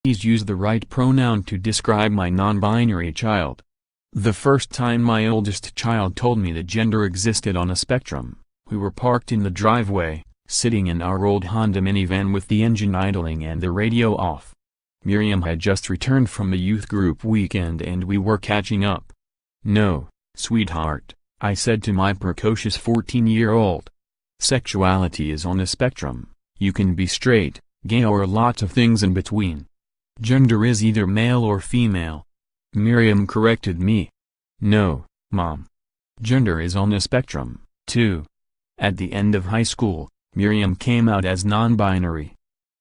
Please use the right pronoun to describe my non-binary child. The first time my oldest child told me that gender existed on a spectrum, we were parked in the driveway, sitting in our old Honda minivan with the engine idling and the radio off. Miriam had just returned from a youth group weekend and we were catching up. "No, sweetheart," I said to my precocious 14-year-old. "Sexuality is on a spectrum. You can be straight, gay or lots of things in between. Gender is either male or female." Miriam corrected me. "No, Mom. Gender is on a spectrum, too." At the end of high school, Miriam came out as non-binary.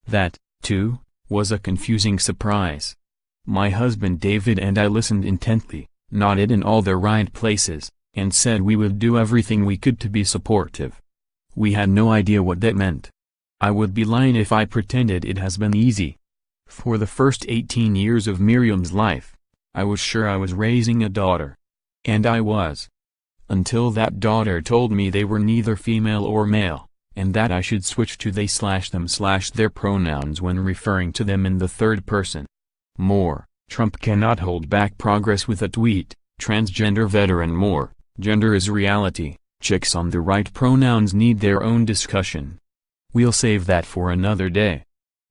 That, too, was a confusing surprise. My husband David and I listened intently, nodded in all the right places, and said we would do everything we could to be supportive. We had no idea what that meant. I would be lying if I pretended it has been easy. For the first 18 years of Miriam's life, I was sure I was raising a daughter. And I was. Until that daughter told me they were neither female or male, and that I should switch to they/them/their pronouns when referring to them in the third person. More, Trump cannot hold back progress with a tweet, transgender veteran more, gender is reality, chicks on the right pronouns need their own discussion. We'll save that for another day.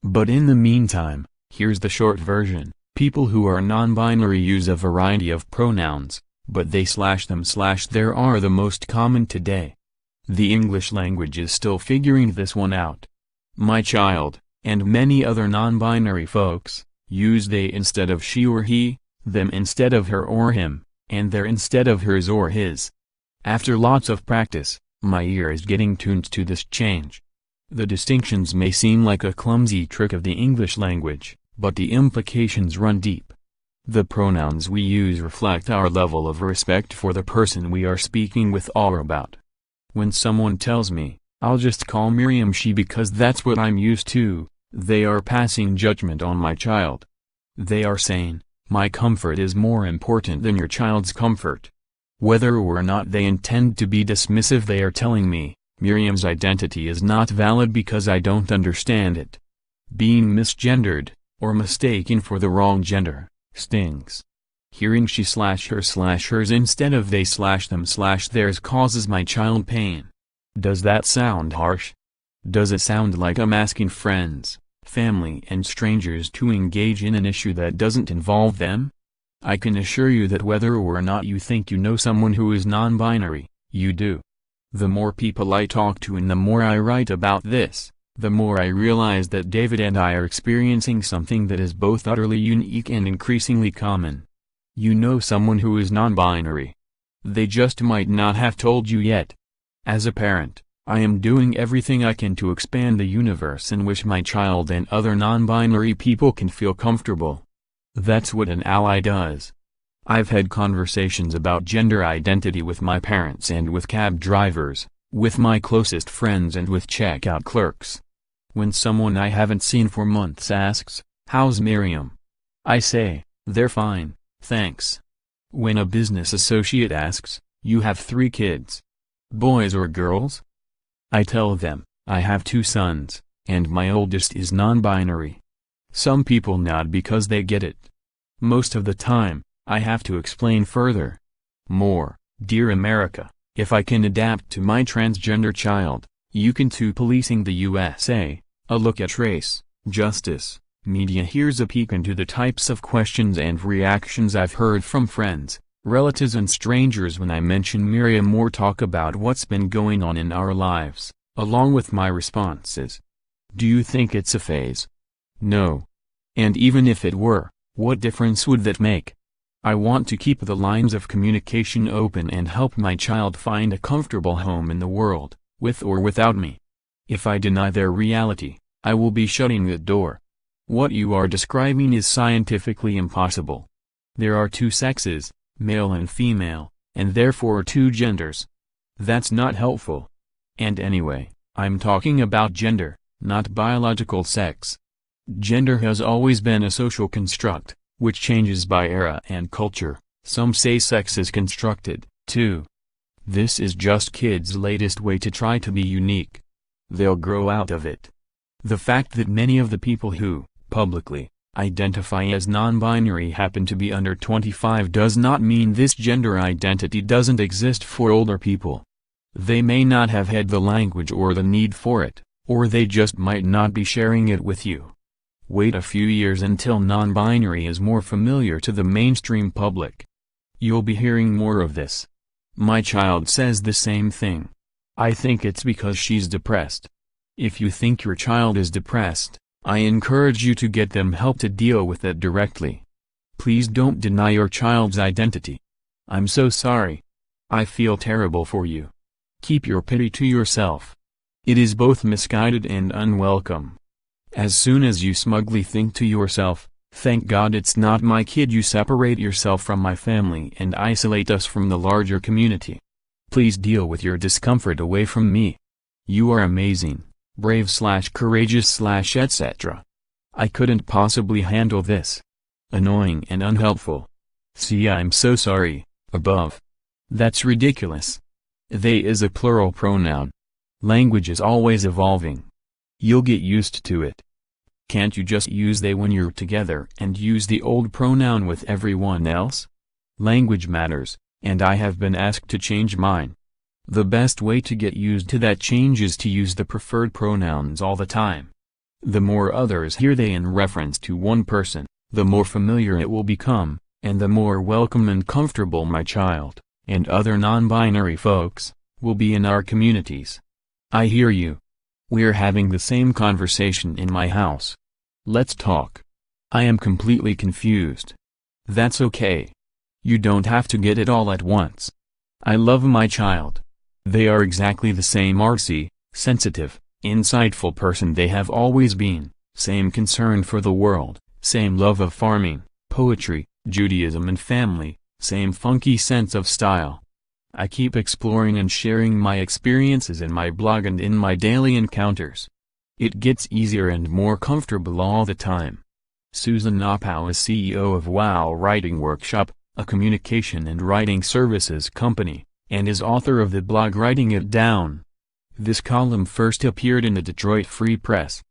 But in the meantime, here's the short version. People who are non-binary use a variety of pronouns, but they/them/their are the most common today. The English language is still figuring this one out. My child, and many other non-binary folks, use they instead of she or he, them instead of her or him, and their instead of hers or his. After lots of practice, my ear is getting tuned to this change. The distinctions may seem like a clumsy trick of the English language, but the implications run deep. The pronouns we use reflect our level of respect for the person we are speaking with or about. When someone tells me, "I'll just call Miriam she because that's what I'm used to," they are passing judgment on my child. They are saying, "My comfort is more important than your child's comfort." Whether or not they intend to be dismissive, they are telling me, Miriam's identity is not valid because I don't understand it. Being misgendered, or mistaken for the wrong gender, stings. Hearing she/her/hers instead of they/them/theirs causes my child pain. Does that sound harsh? Does it sound like I'm asking friends, family and strangers to engage in an issue that doesn't involve them? I can assure you that whether or not you think you know someone who is non-binary, you do. The more people I talk to and the more I write about this, the more I realize that David and I are experiencing something that is both utterly unique and increasingly common. You know someone who is non-binary. They just might not have told you yet. As a parent, I am doing everything I can to expand the universe in which my child and other non-binary people can feel comfortable. That's what an ally does. I've had conversations about gender identity with my parents and with cab drivers, with my closest friends and with checkout clerks. When someone I haven't seen for months asks, "How's Miriam?" I say, "They're fine, thanks." When a business associate asks, "You have 3 kids. Boys or girls?" I tell them, "I have 2 sons, and my oldest is non-binary." Some people nod because they get it. Most of the time, I have to explain further. More, dear America, if I can adapt to my transgender child, you can too. Policing the USA, a look at race, justice, media. Here's a peek into the types of questions and reactions I've heard from friends, relatives and strangers when I mention Miriam or talk about what's been going on in our lives, along with my responses. Do you think it's a phase? No. And even if it were, what difference would that make? I want to keep the lines of communication open and help my child find a comfortable home in the world, with or without me. If I deny their reality, I will be shutting the door. What you are describing is scientifically impossible. There are 2 sexes, male and female, and therefore 2 genders. That's not helpful. And anyway, I'm talking about gender, not biological sex. Gender has always been a social construct, which changes by era and culture. Some say sex is constructed, too. This is just kids' latest way to try to be unique. They'll grow out of it. The fact that many of the people who, publicly, Identify as non-binary happen to be under 25 does not mean this gender identity doesn't exist for older people. They may not have had the language or the need for it, or they just might not be sharing it with you. Wait a few years until non-binary is more familiar to the mainstream public. You'll be hearing more of this. My child says the same thing. I think it's because she's depressed. If you think your child is depressed, I encourage you to get them help to deal with it directly. Please don't deny your child's identity. I'm so sorry. I feel terrible for you. Keep your pity to yourself. It is both misguided and unwelcome. As soon as you smugly think to yourself, "Thank God it's not my kid," you separate yourself from my family and isolate us from the larger community. Please deal with your discomfort away from me. You are amazing, brave/courageous/ etc. I couldn't possibly handle this. Annoying and unhelpful. See, I'm so sorry, above. That's ridiculous. They is a plural pronoun. Language is always evolving. You'll get used to it. Can't you just use they when you're together and use the old pronoun with everyone else? Language matters, and I have been asked to change mine. The best way to get used to that change is to use the preferred pronouns all the time. The more others hear they in reference to one person, the more familiar it will become, and the more welcome and comfortable my child, and other non-binary folks, will be in our communities. I hear you. We're having the same conversation in my house. Let's talk. I am completely confused. That's okay. You don't have to get it all at once. I love my child. They are exactly the same artsy, sensitive, insightful person they have always been, same concern for the world, same love of farming, poetry, Judaism and family, same funky sense of style. I keep exploring and sharing my experiences in my blog and in my daily encounters. It gets easier and more comfortable all the time. Susan Oppow is CEO of Wow Writing Workshop, a communication and writing services company, and is author of the blog Writing It Down. This column first appeared in the Detroit Free Press,